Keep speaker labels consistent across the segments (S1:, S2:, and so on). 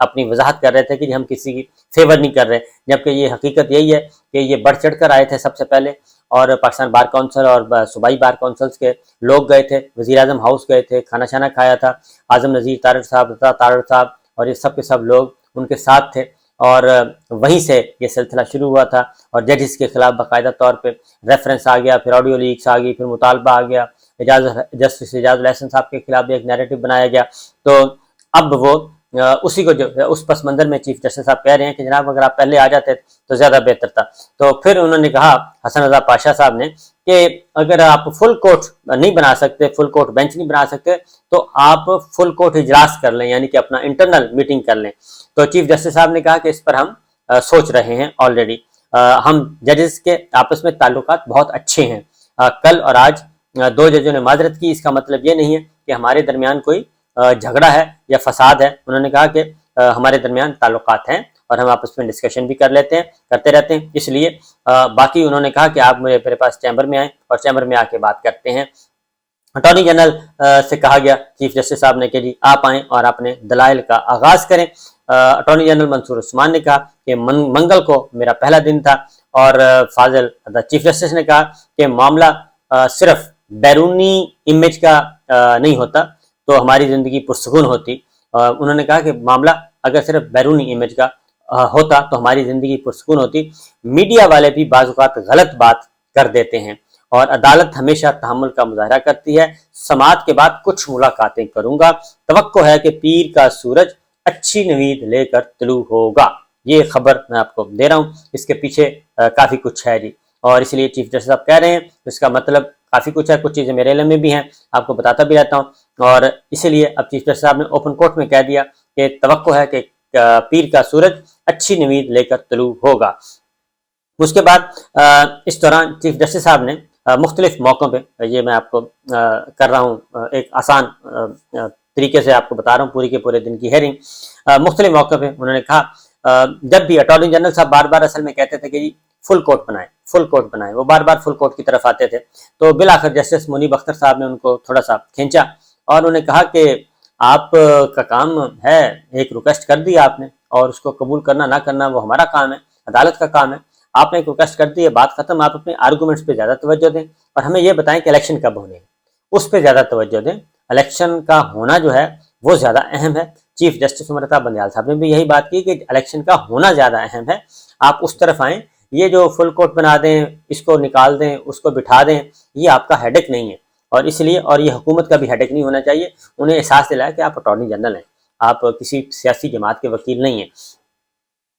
S1: اپنی وضاحت کر رہے تھے کہ ہم کسی کی فیور نہیں کر رہے، جبکہ یہ حقیقت یہی ہے کہ یہ بڑھ چڑھ کر آئے تھے سب سے پہلے، اور پاکستان بار کونسل اور صوبائی بار کونسلز کے لوگ گئے تھے، وزیر اعظم ہاؤس گئے تھے، کھانا شانا کھایا تھا، اعظم نذیر طارق صاحب، رضا طارق صاحب اور یہ سب کے سب لوگ ان کے ساتھ تھے، اور وہیں سے یہ سلسلہ شروع ہوا تھا، اور ججز کے خلاف باقاعدہ طور پہ ریفرنس آ گیا، پھر آڈیو لیکس آ گئی، پھر مطالبہ آ گیا، جسٹس اعجاز الحسن صاحب کے خلاف بھی ایک نیریٹو بنایا گیا۔ تو اب وہ اسی کو جو اس پس منظر میں چیف جسٹس صاحب کہہ رہے ہیں کہ جناب اگر آپ پہلے آ جاتے تو زیادہ بہتر تھا۔ تو پھر انہوں نے کہا حسن رضا پاشا صاحب نے کہ اگر آپ فل کورٹ نہیں بنا سکتے، فل کورٹ بینچ نہیں بنا سکتے، تو آپ فل کورٹ اجلاس کر لیں، یعنی کہ اپنا انٹرنل میٹنگ کر لیں۔ تو چیف جسٹس صاحب نے کہا کہ اس پر ہم سوچ رہے ہیں، آلریڈی ہم ججز کے آپس میں تعلقات بہت اچھے ہیں، کل اور آج دو ججوں نے معذرت کی، اس کا مطلب یہ نہیں ہے کہ ہمارے درمیان کوئی جھگڑا ہے یا فساد ہے۔ انہوں نے کہا کہ ہمارے درمیان تعلقات ہیں اور ہم آپس میں ڈسکشن بھی کرتے رہتے ہیں، اس لیے باقی انہوں نے کہا کہ آپ میرے پاس چیمبر میں آئیں اور چیمبر میں آ کے بات کرتے ہیں۔ اٹارنی جنرل سے کہا گیا چیف جسٹس صاحب نے کہ جی آپ آئیں اور اپنے دلائل کا آغاز کریں۔ اٹارنی جنرل منصور عثمان نے کہا کہ منگل کو میرا پہلا دن تھا، اور فاضل چیف جسٹس نے کہا کہ معاملہ صرف بیرونی امیج کا نہیں ہوتا تو ہماری زندگی پرسکون ہوتی۔ انہوں نے کہا کہ معاملہ اگر صرف بیرونی امیج کا ہوتا تو ہماری زندگی پرسکون ہوتی، میڈیا والے بھی بعض اوقات غلط بات کر دیتے ہیں، اور عدالت ہمیشہ تحمل کا مظاہرہ کرتی ہے، سماعت کے بعد کچھ ملاقاتیں کروں گا، توقع ہے کہ پیر کا سورج اچھی نوید لے کر طلوع ہوگا۔ یہ خبر میں آپ کو دے رہا ہوں، اس کے پیچھے کافی کچھ ہے جی، اور اس لیے چیف جسٹس صاحب کہہ رہے ہیں اس کا مطلب کافی کچھ ہے، کچھ چیزیں میرے علم میں بھی ہیں، آپ کو بتاتا بھی رہتا ہوں، اور اسی لیے اب چیف جسٹس صاحب نے اوپن کورٹ میں کہہ دیا کہ توقع ہے کہ پیر کا سورج اچھی نوید لے کر طلوع ہوگا۔ اس کے بعد اس دوران چیف جسٹس صاحب نے مختلف موقعوں پہ، یہ میں آپ کو کر رہا ہوں ایک آسان طریقے سے آپ کو بتا رہا ہوں پوری کے پورے دن کی ہیئرنگ، مختلف موقع پہ انہوں نے کہا جب بھی اٹارنی جنرل صاحب بار بار اصل میں کہتے تھے کہ جی فل کورٹ بنائیں، فل کورٹ بنائیں، وہ بار بار فل کورٹ کی طرف آتے تھے، تو بالآخر جسٹس منیب اختر صاحب نے ان کو تھوڑا سا کھینچا اور انہوں نے کہا کہ آپ کا کام ہے، ایک ریکویسٹ کر دی آپ نے، اور اس کو قبول کرنا نہ کرنا وہ ہمارا کام ہے، عدالت کا کام ہے، آپ نے ایک ریکویسٹ کر دی ہے، بات ختم، آپ اپنے آرگومنٹس پہ زیادہ توجہ دیں اور ہمیں یہ بتائیں کہ الیکشن کب ہونے ہیں، اس پہ زیادہ توجہ دیں، الیکشن کا ہونا جو ہے وہ زیادہ اہم ہے۔ چیف جسٹس عمر عطا بندیال صاحب نے بھی یہی بات کی کہ الیکشن کا ہونا زیادہ اہم ہے، آپ اس طرف آئیں، یہ جو فل کورٹ بنا دیں، اس کو نکال دیں، اس کو بٹھا دیں، یہ آپ کا ہیڈک نہیں ہے، اور اس لیے اور یہ حکومت کا بھی ہیڈک نہیں ہونا چاہیے۔ انہیں احساس دلایا کہ آپ اٹارنی جنرل ہیں، آپ کسی سیاسی جماعت کے وکیل نہیں ہیں،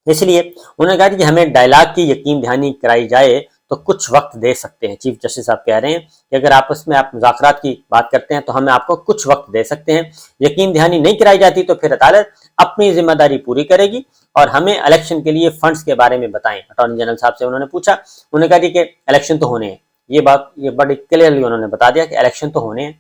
S1: اس لیے انہوں نے کہا کہ ہمیں ڈائلاگ کی یقین دہانی کرائی جائے تو کچھ وقت دے سکتے ہیں۔ چیف جسٹس صاحب کہہ رہے ہیں کہ اگر آپس میں آپ مذاکرات کی بات کرتے ہیں تو ہم آپ کو کچھ وقت دے سکتے ہیں، یقین دہانی نہیں کرائی جاتی تو پھر عدالت اپنی ذمہ داری پوری کرے گی اور ہمیں الیکشن کے لیے فنڈز کے بارے میں بتائیں۔ اٹارنی جنرل صاحب سے انہوں نے پوچھا، انہوں نے کہا جی کہ الیکشن تو ہونے ہیں، یہ بڑی کلیئرلی انہوں نے بتا دیا کہ الیکشن تو ہونے ہیں،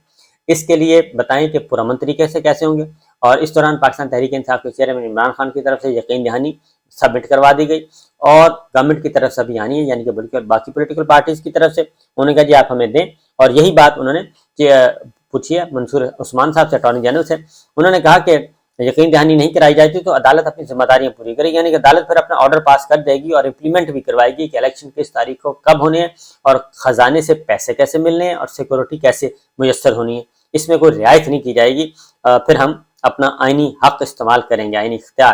S1: اس کے لیے بتائیں کہ پرامن طریقے سے کیسے ہوں گے۔ اور اس دوران پاکستان تحریک انصاف کے چیئرمین عمران خان کی طرف سے یقین دہانی سبمٹ کروا دی گئی، اور گورنمنٹ کی طرف سے بھی آنی ہے، یعنی کہ بلکہ باقی پولیٹیکل پارٹیز کی طرف سے انہوں نے کہا جی آپ ہمیں دیں، اور یہی بات انہوں نے پوچھی ہے منصور عثمان صاحب سے، اٹارنی جنرل سے، انہوں نے کہا کہ یقین دہانی نہیں کرائی جاتی تو عدالت اپنی ذمہ داریاں پوری کرے گی، یعنی کہ عدالت پھر اپنا آرڈر پاس کر دے گی اور امپلیمنٹ بھی کروائے گی کہ الیکشن کس تاریخ کو کب ہونے ہیں اور خزانے سے پیسے کیسے ملنے ہیں اور سیکورٹی کیسے میسر ہونی ہے، اس میں کوئی رعایت نہیں کی جائے گی، پھر ہم اپنا آئینی حق استعمال کریں گے، آئینی اختیار۔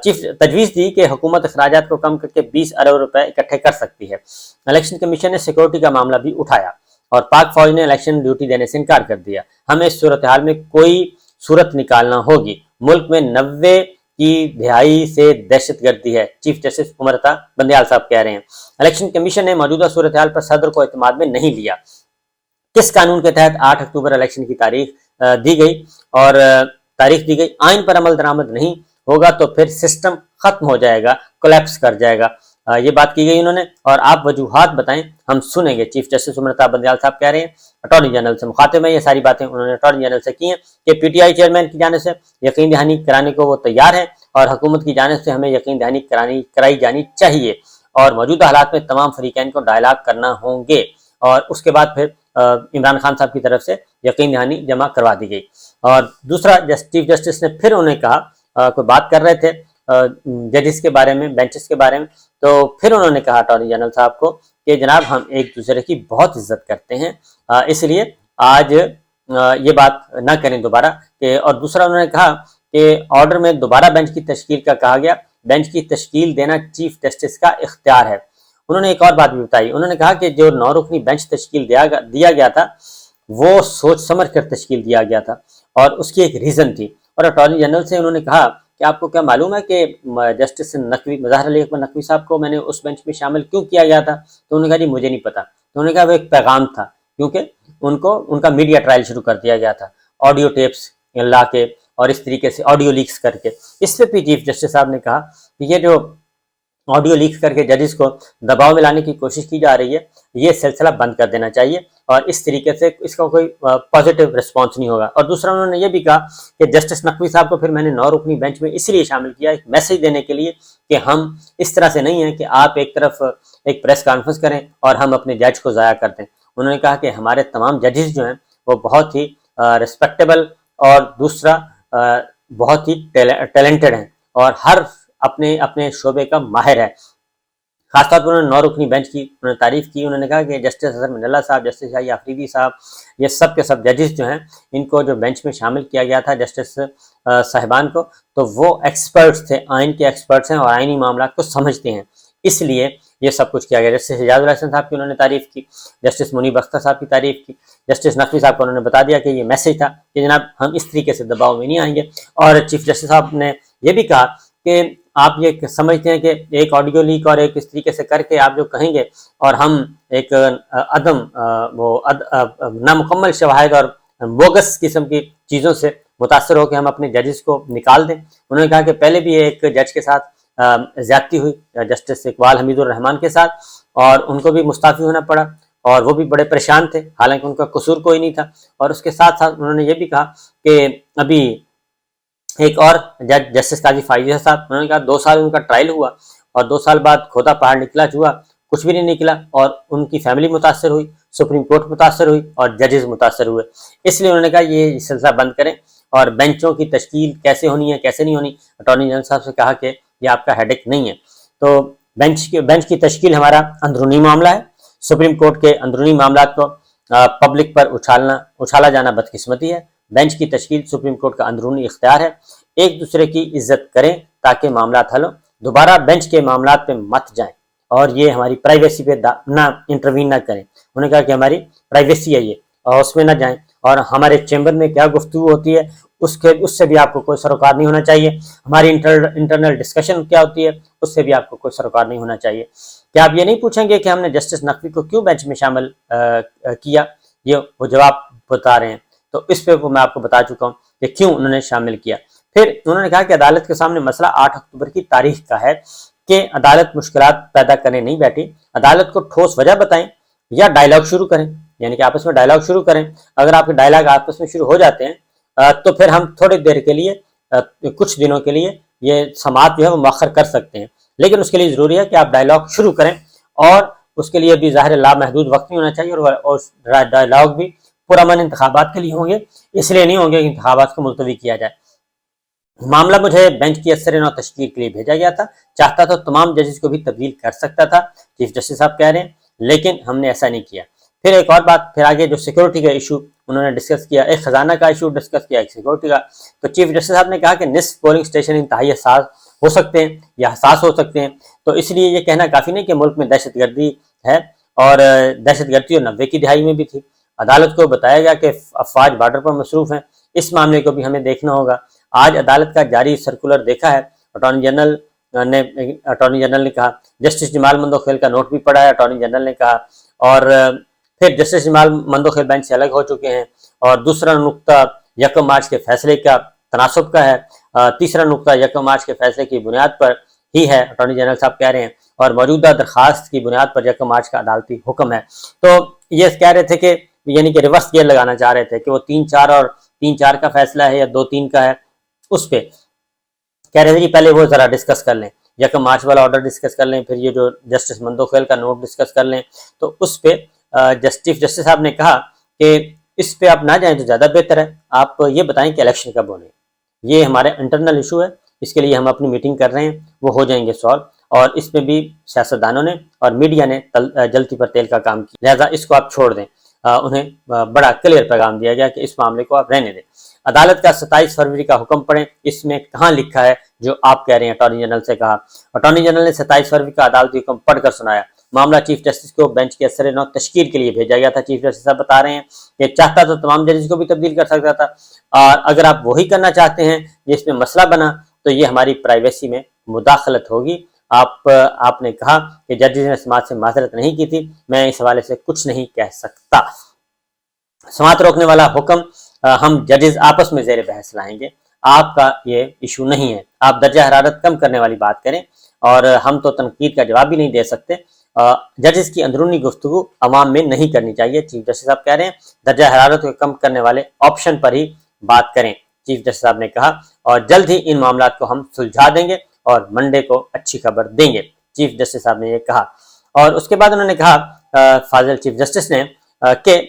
S1: چیف تجویز دی کہ حکومت اخراجات کو کم کر کے 20 ارب روپے اکٹھے کر سکتی ہے۔ الیکشن کمیشن نے سیکورٹی کا معاملہ بھی اٹھایا اور پاک فوج نے الیکشن ڈیوٹی دینے سے انکار کر دیا، ہمیں اس صورتحال میں کوئی صورت نکالنا ہوگی، ملک میں 90 کی دہائی سے دہشت گردی ہے، چیف جسٹس عمر عطا بندیال صاحب کہہ رہے ہیں۔ الیکشن کمیشن نے موجودہ صورتحال پر صدر کو اعتماد میں نہیں لیا، کس قانون کے تحت 8 اکتوبر الیکشن کی تاریخ دی گئی اور آئین پر عمل درآمد نہیں ہوگا تو پھر سسٹم ختم ہو جائے گا، کولیپس کر جائے گا، یہ بات کی گئی انہوں نے، اور آپ وجوہات بتائیں ہم سنیں گے، چیف جسٹس عمر عطا بندیال صاحب کہہ رہے ہیں۔ اٹارنی جنرل سے مخاطب میں یہ ساری باتیں انہوں نے اٹارنی جنرل سے کی ہیں کہ پی ٹی آئی چیئرمین کی جانب سے یقین دہانی کرانے کو وہ تیار ہیں اور حکومت کی جانب سے ہمیں یقین دہانی کرائی جانی چاہیے، اور موجودہ حالات میں تمام فریقین کو ڈائلاگ کرنا ہوں گے، اور اس کے بعد پھر عمران خان صاحب کی طرف سے یقین دہانی جمع کروا دی گئی۔ اور دوسرا چیف جسٹس نے پھر انہیں کہا کوئی بات کر رہے تھے ججز کے بارے میں، بینچز کے بارے میں، تو پھر انہوں نے کہا اٹارنی جنرل صاحب کو کہ جناب ہم ایک دوسرے کی بہت عزت کرتے ہیں، اس لیے آج یہ بات نہ کریں دوبارہ اور دوسرا انہوں نے کہا کہ آرڈر میں دوبارہ بینچ کی تشکیل کا کہا گیا، بینچ کی تشکیل دینا چیف جسٹس کا اختیار ہے۔ انہوں نے ایک اور بات بھی بتائی، انہوں نے کہا کہ جو 9 رکنی بینچ تشکیل دیا گیا تھا وہ سوچ سمجھ کر تشکیل دیا گیا تھا اور اس کی ایک ریزن تھی، اور اٹارنی جنرل سے انہوں نے کہا کہ آپ کو کیا معلوم ہے کہ جسٹس نقوی، مظاہر علی اکبر نقوی صاحب کو میں نے اس بینچ میں شامل کیوں کیا گیا تھا؟ تو انہوں نے کہا جی مجھے نہیں پتا۔ تو انہوں نے کہا وہ ایک پیغام تھا، کیونکہ ان کا میڈیا ٹرائل شروع کر دیا گیا تھا آڈیو ٹیپس لا کے اور اس طریقے سے آڈیو لیکس کر کے۔ اس پہ بھی چیف جسٹس صاحب نے کہا کہ یہ جو آڈیو لیک کر کے ججز کو دباؤ میں لانے کی کوشش کی جا رہی ہے، یہ سلسلہ بند کر دینا چاہیے اور اس طریقے سے اس کا کوئی پازیٹیو رسپانس نہیں ہوگا۔ اور دوسرا انہوں نے یہ بھی کہا کہ جسٹس نقوی صاحب کو پھر میں نے 9 رکنی بینچ میں اس لیے شامل کیا، ایک میسج دینے کے لیے کہ ہم اس طرح سے نہیں ہیں کہ آپ ایک طرف ایک پریس کانفرنس کریں اور ہم اپنے جج کو ضائع کر دیں۔ انہوں نے کہا کہ ہمارے تمام ججز جو ہیں وہ بہت ہی رسپیکٹیبل اور دوسرا بہت ہی ٹیلنٹڈ ہیں اور ہر اپنے شعبے کا ماہر ہے۔ خاص طور پر انہوں نے 9 رکنی بینچ کی انہوں نے تعریف کی۔ انہوں نے کہا کہ جسٹس اظہر منڈلا صاحب، جسٹس شاہی آفریدی صاحب، یہ سب کے سب ججز جو ہیں ان کو جو بینچ میں شامل کیا گیا تھا جسٹس صاحبان کو، تو وہ ایکسپرٹس تھے، آئین کے ایکسپرٹس ہیں اور آئینی معاملات کو سمجھتے ہیں، اس لیے یہ سب کچھ کیا گیا۔ جسٹس اعجاز الحسن صاحب کی انہوں نے تعریف کی، جسٹس منیب اختر صاحب کی تعریف کی، جسٹس نقوی صاحب کو انہوں نے بتا دیا کہ یہ میسج تھا کہ جناب ہم اس طریقے سے دباؤ میں نہیں آئیں گے۔ اور چیف جسٹس صاحب نے یہ بھی کہا کہ آپ یہ سمجھتے ہیں کہ ایک آڈیو لیک اور ایک اس طریقے سے کر کے آپ جو کہیں گے اور ہم ایک نامکمل شواہد اور بوگس قسم کی چیزوں سے متاثر ہو کے ہم اپنے ججز کو نکال دیں۔ انہوں نے کہا کہ پہلے بھی ایک جج کے ساتھ زیادتی ہوئی جسٹس اقبال حمید الرحمان کے ساتھ، اور ان کو بھی مستعفی ہونا پڑا اور وہ بھی بڑے پریشان تھے، حالانکہ ان کا قصور کوئی نہیں تھا۔ اور اس کے ساتھ ساتھ انہوں نے یہ بھی کہا کہ ابھی ایک اور جج جسٹس قاضی فائزہ صاحب، انہوں نے کہا 2 سال ان کا ٹرائل ہوا اور 2 سال بعد کھودا پہاڑ نکلا چوہا، کچھ بھی نہیں نکلا، اور ان کی فیملی متاثر ہوئی، سپریم کورٹ متاثر ہوئی اور ججز متاثر ہوئے۔ اس لیے انہوں نے کہا یہ سلسلہ بند کریں اور بینچوں کی تشکیل کیسے ہونی ہے کیسے نہیں ہونی، اٹارنی جنرل صاحب سے کہا کہ یہ آپ کا ہیڈک نہیں ہے۔ تو بینچ کی تشکیل ہمارا اندرونی معاملہ ہے، سپریم کورٹ کے اندرونی معاملات کو پبلک پر اچھالا جانا بدقسمتی ہے۔ بینچ کی تشکیل سپریم کورٹ کا اندرونی اختیار ہے، ایک دوسرے کی عزت کریں تاکہ معاملات حل ہوں، دوبارہ بینچ کے معاملات پہ مت جائیں اور یہ ہماری پرائیویسی پہ نہ انٹروین نہ کریں۔ انہوں نے کہا کہ ہماری پرائیویسی ہے یہ اور اس میں نہ جائیں، اور ہمارے چیمبر میں کیا گفتگو ہوتی ہے اس سے بھی آپ کو کوئی سروکار نہیں ہونا چاہیے، ہماری انٹرنل ڈسکشن کیا ہوتی ہے اس سے بھی آپ کو کوئی سروکار نہیں ہونا چاہیے۔ کیا آپ یہ نہیں پوچھیں گے کہ ہم نے جسٹس نقوی کو کیوں بینچ میں شامل کیا؟ یہ وہ جواب بتا رہے ہیں، تو اس پہ میں آپ کو بتا چکا ہوں کہ کیوں انہوں نے شامل کیا۔ پھر انہوں نے کہا کہ عدالت کے سامنے مسئلہ 8 اکتوبر کی تاریخ کا ہے کہ عدالت مشکلات پیدا کرنے نہیں بیٹھی، عدالت کو ٹھوس وجہ بتائیں یا ڈائلاگ شروع کریں، یعنی کہ آپس میں ڈائلاگ شروع کریں۔ اگر آپ کے ڈائلاگ آپس میں شروع ہو جاتے ہیں تو پھر ہم تھوڑی دیر کے لیے کچھ دنوں کے لیے یہ سماعت جو ہے وہ مؤخر کر سکتے ہیں، لیکن اس کے لیے ضروری ہے کہ آپ ڈائلاگ شروع کریں، اور اس کے لیے بھی ظاہر لامحدود وقت نہیں ہونا چاہیے، اور ڈائلاگ بھی پرامن انتخابات کے لیے ہوں گے، اس لیے نہیں ہوں گے کہ انتخابات کو ملتوی کیا جائے۔ معاملہ مجھے بینچ کی اثر نو تشکیل کے لیے بھیجا گیا تھا، چاہتا تو تمام ججز کو بھی تبدیل کر سکتا تھا، چیف جسٹس صاحب کہہ رہے ہیں، لیکن ہم نے ایسا نہیں کیا۔ پھر ایک اور بات، پھر آگے جو سیکورٹی کا ایشو انہوں نے ڈسکس کیا، ایک خزانہ کا ایشو ڈسکس کیا، ایک سیکورٹی کا، تو چیف جسٹس صاحب نے کہا کہ نصف پولنگ اسٹیشن انتہائی حساس ہو سکتے ہیں یا حساس ہو سکتے ہیں، تو اس لیے یہ کہنا کافی نہیں کہ ملک میں دہشت گردی ہے، اور دہشت گردی 90 کی دہائی میں بھی تھی۔ عدالت کو بتایا گیا کہ افواج بارڈر پر مصروف ہیں، اس معاملے کو بھی ہمیں دیکھنا ہوگا۔ آج عدالت کا جاری سرکولر دیکھا ہے، اٹارنی جنرل نے کہا، جسٹس جمال مندوخیل کا نوٹ بھی پڑھا ہے، اٹارنی جنرل نے کہا، اور پھر جسٹس جمال مندوخیل بینچ سے الگ ہو چکے ہیں، اور دوسرا نقطہ 1 مارچ کے فیصلے کا تناسب کا ہے، تیسرا نقطہ 1 مارچ کے فیصلے کی بنیاد پر ہی ہے، اٹارنی جنرل صاحب کہہ رہے ہیں، اور موجودہ درخواست کی بنیاد پر 1 مارچ کا عدالتی حکم ہے۔ تو یہ کہہ رہے تھے کہ یعنی کہ ریورس گیئر لگانا چاہ رہے تھے کہ وہ 3-4 اور 3-4 کا فیصلہ ہے یا 2-3 کا ہے، اس پہ کہہ رہے تھے کہ پہلے وہ ذرا ڈسکس کر لیں، 1 مارچ والا آرڈر ڈسکس کر لیں، پھر یہ جو جسٹس مندوخیل کا نوٹ ڈسکس کر لیں، تو اس پہ چیف جسٹس صاحب نے کہا کہ اس پہ آپ نہ جائیں تو زیادہ بہتر ہے، آپ یہ بتائیں کہ الیکشن کب ہونے، یہ ہمارے انٹرنل ایشو ہے، اس کے لیے ہم اپنی میٹنگ کر رہے ہیں، وہ ہو جائیں گے سالو، اور اس میں بھی سیاستدانوں نے اور میڈیا نے جلتی پر تیل کا کام کیا، لہذا اس کو آپ چھوڑ دیں۔ انہیں بڑا کلیئر پیغام دیا گیا کہ اس معاملے کو آپ رہنے دیں۔ عدالت کا 27 فروری کا حکم پڑھیں، اس میں کہاں لکھا ہے جو آپ کہہ رہے ہیں اٹارنی جنرل سے کہا؟ اٹارنی جنرل نے 27 فروری کا عدالتی حکم پڑھ کر سنایا۔ معاملہ چیف جسٹس کو بینچ کے اثر نو تشکیل کے لیے بھیجا گیا تھا۔ چیف جسٹس صاحب بتا رہے ہیں کہ چاہتا تو تمام ججز کو بھی تبدیل کر سکتا تھا، اور اگر آپ وہی کرنا چاہتے ہیں جس میں مسئلہ بنا تو یہ ہماری پرائیویسی میں مداخلت ہوگی۔ آپ نے کہا کہ ججز نے سماعت سے معذرت نہیں کی تھی، میں اس حوالے سے کچھ نہیں کہہ سکتا۔ سماعت روکنے والا حکم ہم ججز آپس میں زیر بحث لائیں گے، آپ کا یہ ایشو نہیں ہے۔ آپ درجہ حرارت کم کرنے والی بات کریں، اور ہم تو تنقید کا جواب بھی نہیں دے سکتے۔ ججز کی اندرونی گفتگو عوام میں نہیں کرنی چاہیے، چیف جسٹس صاحب کہہ رہے ہیں درجہ حرارت کو کم کرنے والے آپشن پر ہی بات کریں، چیف جسٹس صاحب نے کہا، اور جلد ہی ان معاملات کو ہم سلجھا دیں گے اور منڈے کو اچھی خبر دیں گے، چیف جسٹس صاحب نے یہ کہا۔ اور اس کے بعد انہوں نے کہا فاضل چیف جسٹس نے کہ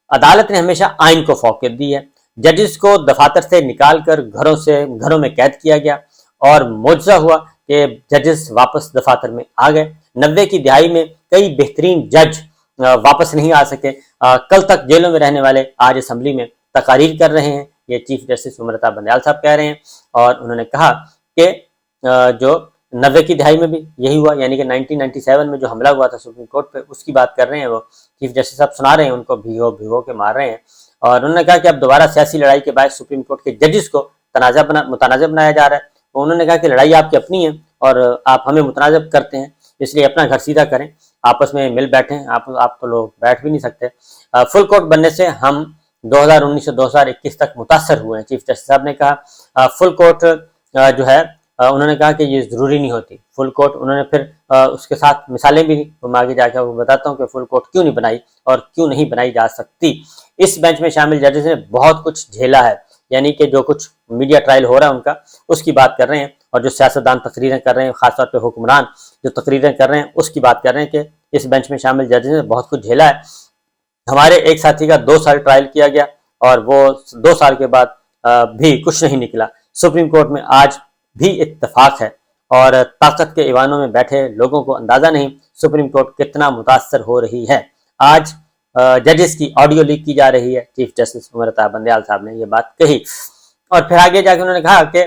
S1: عدالت نے ہمیشہ آئین کو فوقیت دی ہے، ججز کو دفاتر سے نکال کر گھروں میں قید کیا گیا، اور معجزہ ہوا کہ ججز واپس دفاتر میں آ گئے۔ 90 کی دہائی میں کئی بہترین جج واپس نہیں آ سکے، کل تک جیلوں میں رہنے والے آج اسمبلی میں تقاریر کر رہے ہیں، یہ چیف جسٹس امرتا بندیال صاحب کہہ رہے ہیں۔ اور انہوں نے کہا کہ جو 90 کی دہائی میں بھی یہی ہوا، یعنی کہ 1997 میں جو حملہ ہوا تھا سپریم کورٹ پہ، اس کی بات کر رہے ہیں وہ چیف جسٹس صاحب، سنا رہے ہیں ان کو بھیگو کے مار رہے ہیں۔ اور انہوں نے کہا کہ اب دوبارہ سیاسی لڑائی کے باعث سپریم کورٹ کے ججز کو متنازع بنایا جا رہا ہے۔ انہوں نے کہا کہ لڑائی آپ کی اپنی ہے اور آپ ہمیں متنازع کرتے ہیں، اس لیے اپنا گھر سیدھا کریں، آپس میں مل بیٹھیں، آپ تو لوگ بیٹھ بھی نہیں سکتے۔ فل کورٹ بننے سے ہم 2019 سے 2021 تک متاثر ہوئے ہیں، چیف جسٹس صاحب نے کہا۔ فل کورٹ جو ہے انہوں نے کہا کہ یہ ضروری نہیں ہوتی فل کورٹ، انہوں نے پھر اس کے ساتھ مثالیں بھی میں آگے جا کے وہ بتاتا ہوں کہ فل کورٹ کیوں نہیں بنائی اور کیوں نہیں بنائی جا سکتی۔ اس بینچ میں شامل ججز نے بہت کچھ جھیلا ہے، یعنی کہ جو کچھ میڈیا ٹرائل ہو رہا ہے ان کا، اس کی بات کر رہے ہیں، اور جو سیاستدان تقریریں کر رہے ہیں، خاص طور پہ حکمران جو تقریریں کر رہے ہیں، اس کی بات کر رہے ہیں کہ اس بینچ میں شامل ججز نے بہت کچھ جھیلا ہے۔ ہمارے ایک ساتھی کا 2 سال ٹرائل کیا گیا اور وہ 2 سال کے بعد بھی کچھ نہیں نکلا۔ سپریم کورٹ میں آج بھی اتفاق ہے، اور طاقت کے ایوانوں میں بیٹھے لوگوں کو اندازہ نہیں سپریم کورٹ کتنا متاثر ہو رہی ہے۔ آج ججز کی آڈیو لیک کی جا رہی ہے، چیف جسٹس امرتا بندیال صاحب نے یہ بات کہی۔ اور پھر آگے جا کے انہوں نے کہا کہ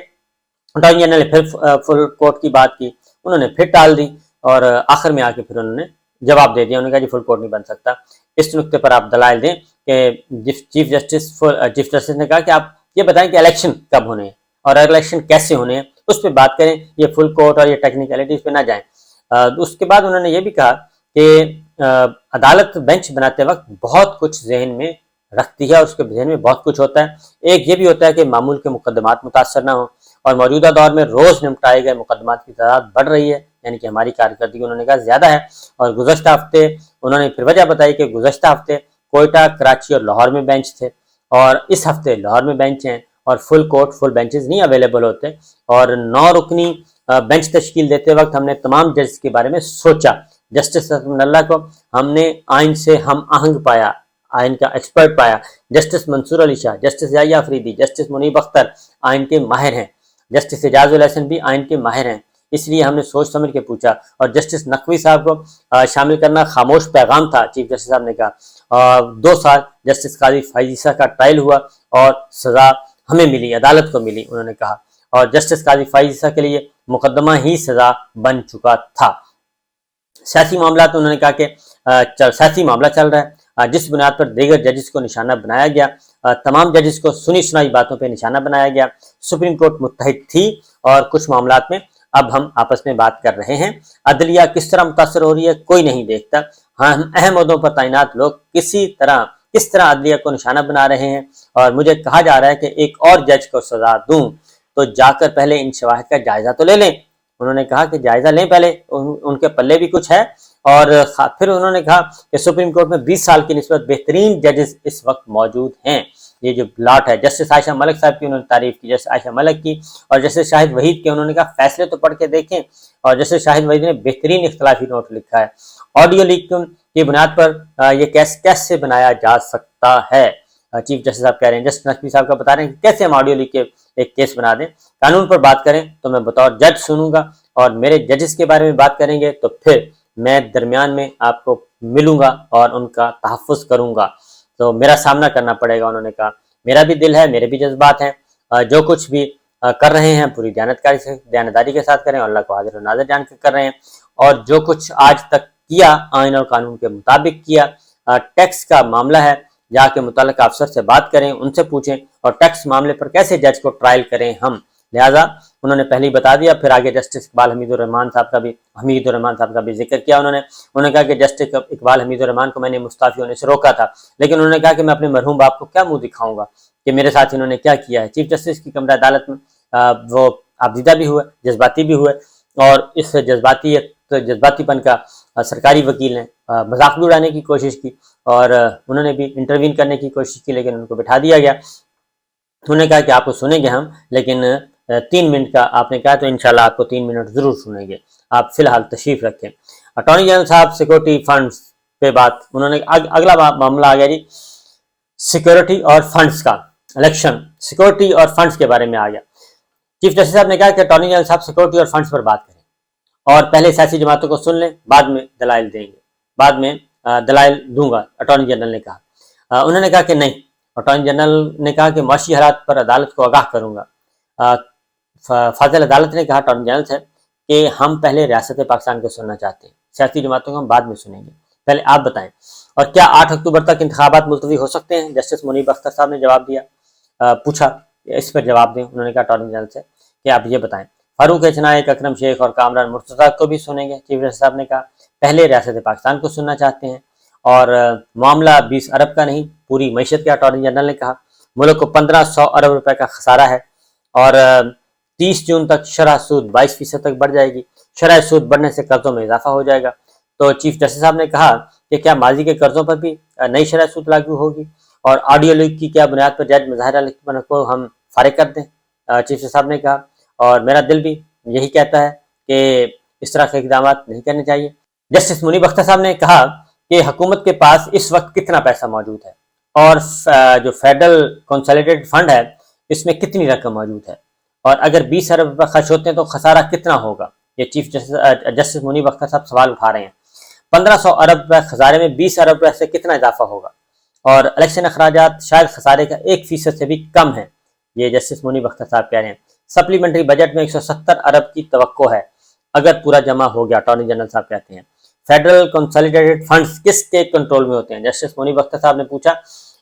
S1: اٹارنی جنرل نے پھر فل کورٹ کی بات کی، انہوں نے پھر ٹال دی، اور آخر میں آ کے پھر انہوں نے جواب دے دیا، انہوں نے کہا جی فل کورٹ نہیں بن سکتا۔ اس نقطے پر آپ دلائل دیں کہ چیف جسٹس نے کہا کہ آپ یہ بتائیں کہ الیکشن کب ہونے ہیں اور الیکشن کیسے ہونے ہیں، اس پہ بات کریں، یہ فل کورٹ اور یہ ٹیکنیکلٹیز پہ نہ جائیں۔ اس کے بعد انہوں نے یہ بھی کہا کہ عدالت بینچ بناتے وقت بہت کچھ ذہن میں رکھتی ہے، اور اس کے ذہن میں بہت کچھ ہوتا ہے۔ ایک یہ بھی ہوتا ہے کہ معمول کے مقدمات متاثر نہ ہوں، اور موجودہ دور میں روز نمٹائے گئے مقدمات کی تعداد بڑھ رہی ہے، یعنی کہ ہماری کارکردگی انہوں نے کہا زیادہ ہے۔ اور گزشتہ ہفتے انہوں نے پھر وجہ بتائی کہ گزشتہ ہفتے کوئٹہ، کراچی اور لاہور میں بینچ تھے، اور اس ہفتے لاہور میں بینچ ہیں، اور فل کورٹ فل بینچز نہیں اویلیبل ہوتے۔ اور 9 رکنی بینچ تشکیل دیتے وقت ہم نے تمام ججز کے بارے میں سوچا۔ جسٹس اسد اللہ کو ہم نے آئین سے ہم آہنگ پایا، آئین کا ایکسپرٹ پایا۔ جسٹس منصور علی شاہ، جسٹس یحییٰ فریدی، جسٹس منیب اختر آئین کے ماہر ہیں، جسٹس اعجاز الحسن بھی آئین کے ماہر ہیں، اس لیے ہم نے سوچ سمجھ کے پوچھا۔ اور جسٹس نقوی صاحب کو شامل کرنا خاموش پیغام تھا، چیف جسٹس صاحب نے کہا۔ 2 سال جسٹس قاضی فائز عیسیٰ کا ٹرائل ہوا اور سزا ہمیں ملی، عدالت کو ملی، انہوں نے کہا، اور جسٹس قاضی فائز عیسیٰ کے لیے مقدمہ ہی سزا بن چکا تھا۔ سیاسی معاملات، انہوں نے کہا کہ سیاسی معاملہ چل رہا ہے، جس بنیاد پر دیگر ججز کو نشانہ بنایا گیا، تمام ججز کو سنی سنائی باتوں پہ نشانہ بنایا گیا۔ سپریم کورٹ متحد تھی، اور کچھ معاملات میں اب ہم آپس میں بات کر رہے ہیں۔ عدلیہ کس طرح متاثر ہو رہی ہے کوئی نہیں دیکھتا، ہم اہم عہدوں پر تعینات لوگ کس طرح عدلیہ کو نشانہ بنا رہے ہیں، اور مجھے کہا جا رہا ہے کہ ایک اور جج کو سزا دوں تو جا کر پہلے ان شواہد کا جائزہ تو لے لیں۔ انہوں نے کہا کہ جائزہ لیں پہلے، ان کے پلے بھی کچھ ہے۔ اور پھر انہوں نے کہا کہ سپریم کورٹ میں 20 سال کی نسبت بہترین ججز اس وقت موجود ہیں، یہ جو لاٹ ہے۔ جسٹس عائشہ ملک صاحب کی انہوں نے تعریف کی، جسٹس عائشہ ملک کی، اور جسٹس شاہد وحید کے انہوں نے کہا فیصلے تو پڑھ کے دیکھیں، اور جسٹس شاہد وحید نے بہترین اختلافی نوٹ لکھا ہے۔ آڈیو لیک کی بنیاد پر یہ کیسے بنایا جا سکتا ہے؟ چیف جسٹس صاحب کہہ رہے ہیں، جسٹس نقوی صاحب کا بتا رہے ہیں کہ کیسے ہم آڈیو لیک کے ایک کیس بنا دیں، قانون پر بات کریں تو میں بطور جج سنوں گا، اور میرے ججز کے بارے میں بات کریں گے تو پھر میں درمیان میں آپ کو ملوں گا اور ان کا تحفظ کروں گا، تو میرا سامنا کرنا پڑے گا۔ انہوں نے کہا میرا بھی دل ہے، میرے بھی جذبات ہیں، جو کچھ بھی کر رہے ہیں پوری دیانتداری کے ساتھ کریں، اور اللہ کو حاضر و ناظر جان کر رہے ہیں، اور جو کچھ آج تک کیا آئین اور قانون کے مطابق کیا۔ ٹیکس کا معاملہ ہے، جا کے متعلقہ افسر سے بات کریں، ان سے پوچھیں، اور ٹیکس معاملے پر کیسے جج کو ٹرائل کریں ہم، لہٰذا انہوں نے پہلے ہی بتا دیا۔ پھر آگے جسٹس اقبال حمید الرحمان صاحب کا بھی ذکر کیا۔ انہوں نے کہا کہ جسٹس اقبال حمید الرحمان کو میں نے مستعفی ہونے سے روکا تھا، لیکن انہوں نے کہا کہ میں اپنے مرحوم باپ کو کیا منہ دکھاؤں گا کہ میرے ساتھ انہوں نے کیا کیا ہے۔ چیف جسٹس کی کمرہ عدالت میں وہ آبزیدہ بھی ہوئے، جذباتی بھی ہوئے، اور اس جذباتی پن کا سرکاری وکیل نے مذاق بھی اڑانے کی کوشش کی، اور انہوں نے بھی انٹروین کرنے کی کوشش کی، لیکن ان کو بٹھا دیا گیا۔ انہوں نے کہا کہ آپ کو سنیں گے ہم، لیکن 3 منٹ کا آپ نے کہا تو انشاءاللہ آپ کو 3 منٹ ضرور سنیں گے، آپ فی الحال تشریف رکھیں۔ اٹارنی جنرل صاحب سیکورٹی فنڈز پہ بات، انہوں نے اگلا معاملہ آ گیا جی سیکورٹی اور فنڈز کا، الیکشن سیکورٹی اور فنڈز کے بارے میں آ گیا۔ چیف جسٹس صاحب نے کہا کہ اٹارنی جنرل صاحب سیکورٹی اور فنڈز پر بات کریں، اور پہلے سیاسی جماعتوں کو سن لیں، بعد میں دلائل دیں گے، بعد میں دلائل دوں گا، اٹارنی جنرل نے کہا۔ انہوں نے کہا کہ نہیں، اٹارنی جنرل نے کہا کہ معاشی حالات پر عدالت کو آگاہ کروں گا۔ فاضل عدالت نے کہا اٹارنی جنرل سے کہ ہم پہلے ریاست پاکستان کو سننا چاہتے ہیں، سیاسی جماعتوں کو ہم بعد میں سنیں گے، پہلے آپ بتائیں، اور کیا 8 اکتوبر تک انتخابات ملتوی ہو سکتے ہیں؟ جسٹس منیب اختر صاحب نے جواب دیا، پوچھا اس پر جواب دیں۔ انہوں نے کہا اٹارنی جنرل سے کہ آپ یہ بتائیں، فاروق نائک، اکرم شیخ اور کامران مرتضیٰ کو بھی سنیں گے؟ چیف جسٹس صاحب نے کہا پہلے ریاست پاکستان کو سننا چاہتے ہیں، اور معاملہ 20 ارب کا نہیں، پوری معیشت کا۔ اٹارنی جنرل نے کہا ملک کو 1500 ارب روپے کا خسارہ ہے، اور 30 جون تک شرح سود 22% تک بڑھ جائے گی، شرح سود بڑھنے سے قرضوں میں اضافہ ہو جائے گا۔ تو چیف جسٹس صاحب نے کہا کہ کیا ماضی کے قرضوں پر بھی نئی شرح سود لاگو ہوگی، اور آڈیو لیک کی کیا بنیاد پر جج مظاہرہ کو ہم فارغ کر دیں؟ چیف جسٹس صاحب نے کہا اور میرا دل بھی یہی کہتا ہے کہ اس طرح کے اقدامات نہیں کرنے چاہیے۔ جسٹس منیب اختر صاحب نے کہا کہ حکومت کے پاس اس وقت کتنا پیسہ موجود ہے، اور جو فیڈرل کنسالیڈیٹڈ فنڈ ہے اس میں کتنی رقم موجود ہے، اور اگر 20 ارب روپے خرچ ہوتے ہیں تو خسارہ کتنا ہوگا؟ یہ چیف جسٹس منیب اختر صاحب سوال اٹھا رہے ہیں۔ 1500 ارب روپے خسارے میں 20 ارب روپے سے کتنا اضافہ ہوگا، اور الیکشن اخراجات شاید خسارے کا 1% سے بھی کم ہے، یہ جسٹس منیب اختر صاحب کہہ رہے ہیں۔ سپلیمنٹری بجٹ میں 170 ارب کی توقع ہے اگر پورا جمع ہو گیا، اٹارنی جنرل صاحب کہتے ہیں۔ فیڈرل کنسالیڈیٹڈ فنڈز کس کے کنٹرول میں ہوتے ہیں؟ جسٹس منیب اختر صاحب نے پوچھا،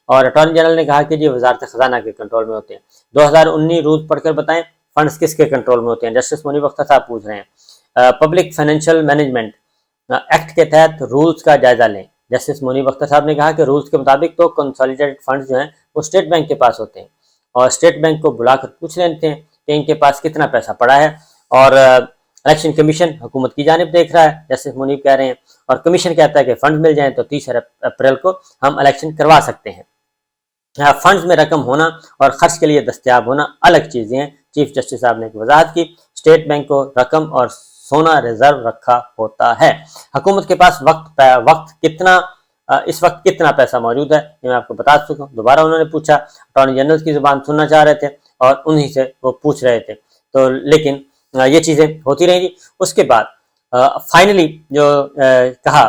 S1: اور اٹارنی جنرل نے کہا کہ یہ وزارت خزانہ کے کنٹرول میں ہوتے ہیں۔ 2019 رولز پڑھ کر بتائیں فنڈز کس کے کنٹرول میں ہوتے ہیں؟ جسٹس منیب اختر صاحب پوچھ رہے ہیں۔ پبلک فائنینشیل مینجمنٹ ایکٹ کے تحت رولز کا جائزہ لیں۔ جسٹس منیب اختر صاحب نے کہا کہ رولز کے مطابق تو کنسالیڈیٹڈ فنڈز جو ہیں وہ اسٹیٹ بینک کے پاس ہوتے ہیں، اور اسٹیٹ بینک کو بلا کر پوچھ لیتے ہیں کہ ان کے پاس کتنا پیسہ پڑا ہے، اور الیکشن کمیشن حکومت کی جانب دیکھ رہا ہے، جسٹس منیب کہہ رہے ہیں، اور کمیشن کہتا ہے کہ فنڈز مل جائیں تو 30 اپریل کو ہم الیکشن کروا سکتے ہیں۔ فنڈز میں رقم ہونا اور خرچ کے لیے دستیاب ہونا الگ چیزیں ہیں۔ چیف جسٹس صاحب نے وضاحت کی، اسٹیٹ بینک کو رقم اور سونا ریزرو رکھا ہوتا ہے۔ حکومت کے پاس اس وقت کتنا پیسہ موجود ہے یہ میں آپ کو بتا چکا ہوں۔ دوبارہ انہوں نے پوچھا، اٹارنی جنرل کی زبان سننا چاہ رہے تھے اور انہی سے وہ پوچھ رہے تھے، تو لیکن یہ چیزیں ہوتی رہیں گی۔ اس کے بعد فائنلی جو کہا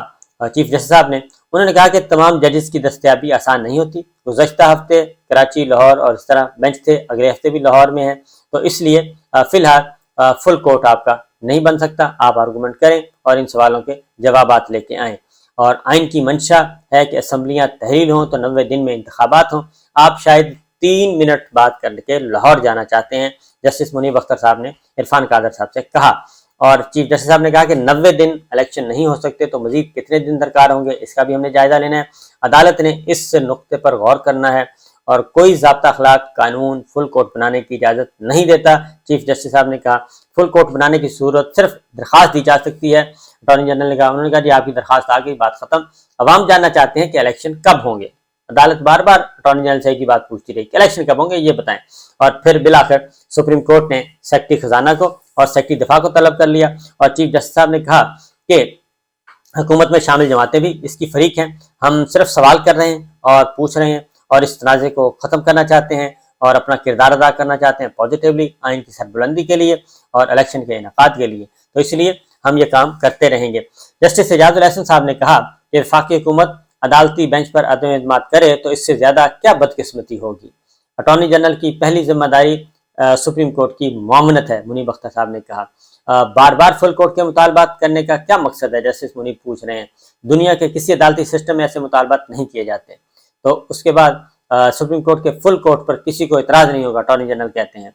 S1: چیف جسٹس صاحب نے، انہوں نے کہا کہ تمام ججز کی دستیابی آسان نہیں ہوتی۔ گزشتہ ہفتے کراچی، لاہور اور اس طرح بینچ تھے، اگلے ہفتے بھی لاہور میں ہیں، تو اس لیے فی الحال فل کورٹ آپ کا نہیں بن سکتا۔ آپ آرگومنٹ کریں اور ان سوالوں کے جوابات لے کے آئیں، اور آئین کی منشا ہے کہ اسمبلیاں تحلیل ہوں تو 90 دن میں انتخابات ہوں۔ آپ شاید 3 منٹ بات کر کے لاہور جانا چاہتے ہیں، جسٹس منیب اختر صاحب نے عرفان قادر صاحب سے کہا، اور چیف جسٹس صاحب نے کہا کہ 90 دن الیکشن نہیں ہو سکتے تو مزید کتنے دن درکار ہوں گے، اس کا بھی ہم نے جائزہ لینا ہے۔ عدالت نے اس نقطے پر غور کرنا ہے، اور کوئی ضابطہ اخلاق قانون فل کورٹ بنانے کی اجازت نہیں دیتا۔ چیف جسٹس صاحب نے کہا فل کورٹ بنانے کی صورت صرف درخواست دی جا سکتی ہے۔ اٹارنی جنرل نے کہا، انہوں نے کہا جی آپ کی درخواست آ گئی، بات ختم۔ عوام جاننا چاہتے ہیں کہ الیکشن کب ہوں گے۔ عدالت بار بار اٹارنی جنرل سے ایک ہی بات پوچھتی رہی کہ الیکشن کب ہوں گے یہ بتائیں، اور پھر بالآخر سپریم کورٹ نے سیکرٹری خزانہ کو اور سیکرٹری دفاع کو طلب کر لیا، اور چیف جسٹس صاحب نے کہا کہ حکومت میں شامل جماعتیں بھی اس کی فریق ہیں، ہم صرف سوال کر رہے ہیں اور پوچھ رہے ہیں، اور اس تنازع کو ختم کرنا چاہتے ہیں اور اپنا کردار ادا کرنا چاہتے ہیں پازیٹیولی آئین کی سربلندی کے لیے اور الیکشن کے انعقاد کے لیے، تو اس لیے ہم یہ کام کرتے رہیں گے۔ جسٹس اعجاز الاحسن صاحب نے کہا کہ وفاقی حکومت عدالتی بینچ پر عدم اعتماد کرے تو اس سے زیادہ کیا بدقسمتی ہوگی۔ اٹارنی جنرل کی پہلی ذمہ داری سپریم کورٹ کی معاونت ہے، منیب اختر صاحب نے کہا۔ بار بار فل کورٹ کے مطالبات کرنے کا کیا مقصد ہے، جسٹس منیب پوچھ رہے ہیں۔ دنیا کے کسی عدالتی سسٹم میں ایسے مطالبات نہیں کیے جاتے۔ تو اس کے بعد سپریم کورٹ کے فل کورٹ پر کسی کو اعتراض نہیں ہوگا، اٹارنی جنرل کہتے ہیں۔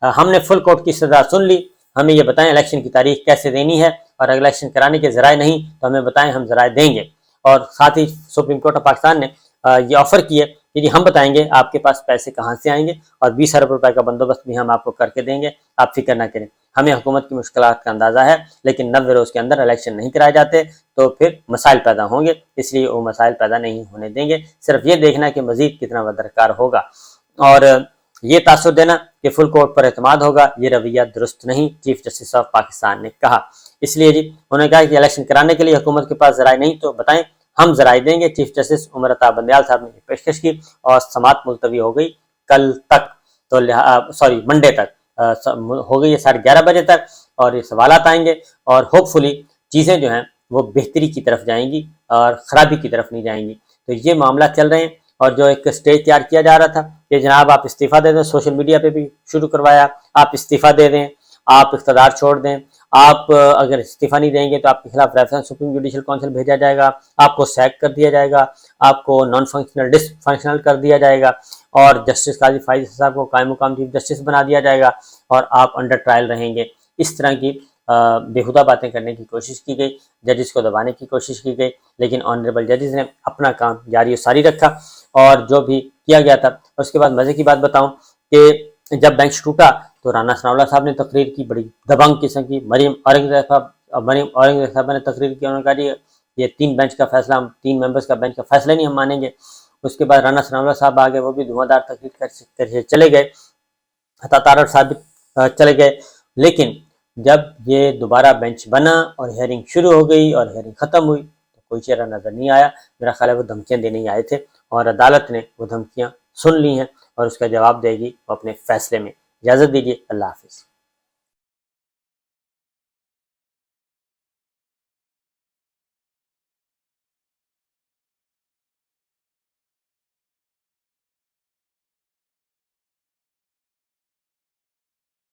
S1: ہم نے فل کورٹ کی سزا سن لی، ہمیں یہ بتائیں الیکشن کی تاریخ کیسے دینی ہے، اور اگر الیکشن کرانے کے ذرائع نہیں تو ہمیں بتائیں، ہم ذرائع دیں گے۔ اور ساتھ ہی سپریم کورٹ آف پاکستان نے یہ آفر کیے کہ جی ہم بتائیں گے آپ کے پاس پیسے کہاں سے آئیں گے، اور 20 ارب روپے کا بندوبست بھی ہم آپ کو کر کے دیں گے، آپ فکر نہ کریں۔ ہمیں حکومت کی مشکلات کا اندازہ ہے، لیکن 90 روز کے اندر الیکشن نہیں کرائے جاتے تو پھر مسائل پیدا ہوں گے، اس لیے وہ مسائل پیدا نہیں ہونے دیں گے۔ صرف یہ دیکھنا کہ مزید کتنا بدرکار ہوگا، اور یہ تاثر دینا کہ فل کورٹ پر اعتماد ہوگا، یہ رویہ درست نہیں، چیف جسٹس آف پاکستان نے کہا۔ اس لیے جی انہوں نے کہا کہ الیکشن کرانے کے لیے حکومت کے پاس ذرائع نہیں تو بتائیں، ہم ذرائع دیں گے۔ چیف جسٹس عمر عطا بندیال صاحب نے پیشکش کی اور سماعت ملتوی ہو گئی کل تک، تو منڈے تک ہو گئی ہے 11:30 بجے تک، اور یہ سوالات آئیں گے اور ہوپ فلی چیزیں جو ہیں وہ بہتری کی طرف جائیں گی اور خرابی کی طرف نہیں جائیں گی۔ تو یہ معاملہ چل رہے ہیں، اور جو ایک اسٹیج تیار کیا جا رہا تھا کہ جناب آپ استعفیٰ دے دیں، سوشل میڈیا پہ بھی شروع کروایا، آپ استعفیٰ دے دیں، آپ اقتدار چھوڑ دیں، آپ اگر استعفیٰ نہیں دیں گے تو آپ کے خلاف ریفرنس سپریم جوڈیشل کونسل بھیجا جائے گا، آپ کو سیک کر دیا جائے گا، آپ کو نان فنکشنل ڈس فنکشنل کر دیا جائے گا، اور جسٹس قاضی فائز صاحب کو قائم مقام چیف جسٹس بنا دیا جائے گا، اور آپ انڈر ٹرائل رہیں گے۔ اس طرح کی بےہودہ باتیں کرنے کی کوشش کی گئی، ججز کو دبانے کی کوشش کی گئی، لیکن آنریبل ججز نے اپنا کام جاری و ساری رکھا، اور جو بھی کیا گیا تھا۔ اس کے بعد مزے کی بات بتاؤں کہ جب بینچ ٹوٹا تو رانا ثناءاللہ صاحب نے تقریر کی، بڑی دبنگ قسم کی۔ مریم اورنگزیب صاحب نے تقریر کی، انہوں نے کہا جی یہ 3 بینچ کا فیصلہ، ہم 3 ممبرس کا بینچ کا فیصلہ نہیں ہم مانیں گے۔ اس کے بعد رانا ثناءاللہ صاحب آ گئے، وہ بھی دھواں دار تقریر کر چلے گئے، عطا تارڑ صاحب چلے گئے۔ لیکن جب یہ دوبارہ بینچ بنا اور ہیئرنگ شروع ہو گئی اور ہیئرنگ ختم ہوئی تو کوئی چہرہ نظر نہیں آیا۔ میرا خیال ہے وہ دھمکیاں دینے ہی آئے تھے، اور عدالت نے وہ دھمکیاں سن لی ہیں اور اس کا جواب دے گی وہ اپنے فیصلے میں۔ اجازت دیجیے، اللہ حافظ۔